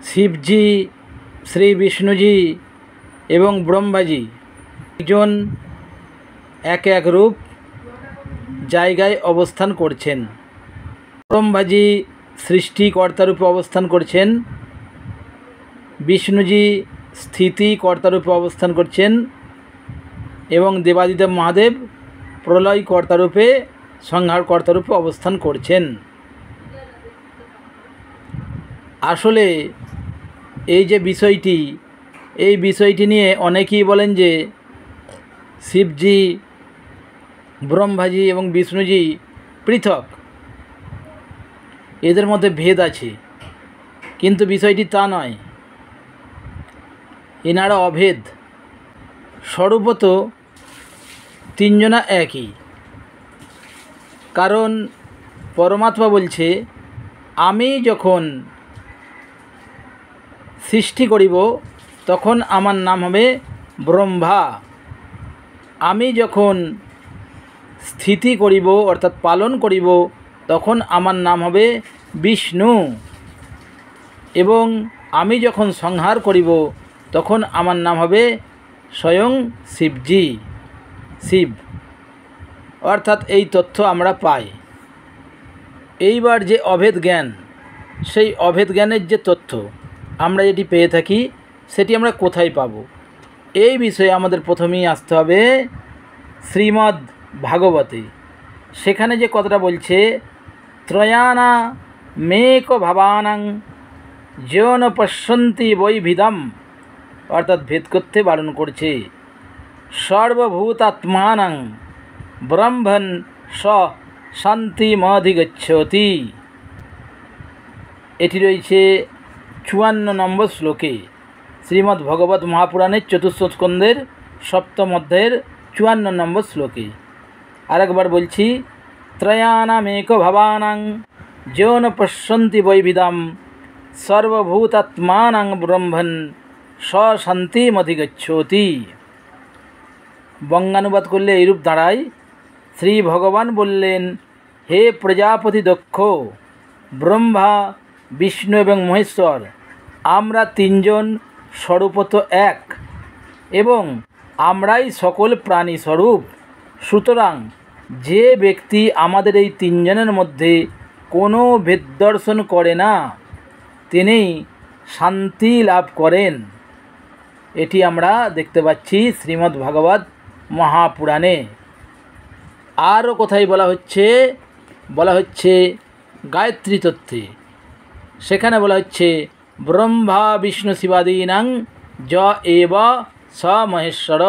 শিবজি, শ্রী বিষ্ণুজি এবং ব্রহ্মাজি একজন এক এক রূপ জায়গায় অবস্থান করছেন। ব্রহ্মাজি সৃষ্টিকর্তারূপে অবস্থান করছেন, বিষ্ণুজি স্থিতিকর্তারূপে অবস্থান করছেন এবং দেবাদিদেব মহাদেব প্রলয়কর্তারূপে সংহারকর্তারূপে অবস্থান করছেন। আসলে এই যে বিষয়টি, এই বিষয়টি নিয়ে অনেকেই বলেন যে শিবজি, ব্রহ্মাজি এবং বিষ্ণুজি পৃথক, এদের মধ্যে ভেদ আছে, কিন্তু বিষয়টি তা নয়। এনারা অভেদ। স্বরূপত তিনজনা একই। কারণ পরমাত্মা বলছে, আমি যখন সৃষ্টি করিব তখন আমার নাম হবে ব্রহ্মা, আমি যখন স্থিতি করিব অর্থাৎ পালন করিব তখন আমার নাম হবে বিষ্ণু, এবং আমি যখন সংহার করিব তখন আমার নাম হবে স্বয়ং শিবজি, শিব। অর্থাৎ এই তথ্য আমরা পাই। এইবার যে অভেদ জ্ঞান, সেই অভেদ জ্ঞানের যে তথ্য আমরা যেটি পেয়ে থাকি সেটি আমরা কোথায় পাব? এই বিষয়ে আমাদের প্রথমেই আসতে হবে শ্রীমদ্ ভাগবতে। সেখানে যে কথাটা বলছে, ত্রয়ানা মেক ভাবানাং যৌন পশ্যন্তি বৈভিদম, অর্থাৎ ভেদ করতে বারণ করছে। সর্বভূতাত্মানাং ব্রহ্মণ স শান্তিমধিগচ্ছতি, এটি রয়েছে 54 নম্বর শ্লোকে, শ্রীমদ্ ভগবত মহাপুরাণের চতুর্থ স্কন্ধের সপ্তম অধ্যায়ের 54 নম্বর শ্লোকে। আরেকবার বলছি, ত্রয়ানামেক ভাবানাং যৌন পশ্যন্তি বৈবিদাম সর্বভূতাত্মানাং ব্রহ্মণ স শান্তিমধিগচ্ছতি। বঙ্গানুবাদ করলে এইরূপ দাঁড়ায়, শ্রী ভগবান বললেন, হে প্রজাপতি দক্ষ, ব্রহ্মা, বিষ্ণু এবং মহেশ্বর, আমরা তিনজন স্বরূপত এক এবং আমরাই সকল প্রাণী স্বরূপ। সুতরাং যে ব্যক্তি আমাদের এই তিনজনের মধ্যে কোনো ভেদ দর্শন করে না তিনি শান্তি লাভ করেন। এটি আমরা দেখতে পাচ্ছি শ্রীমদ্ ভাগবত মহাপুরাণে। আরও কোথায় বলা হচ্ছে গায়ত্রী তত্ত্বে। সেখানে বলা হচ্ছে, ব্রহ্মা বিষ্ণু শিবাদীনাং য এব স মহেশ্বর।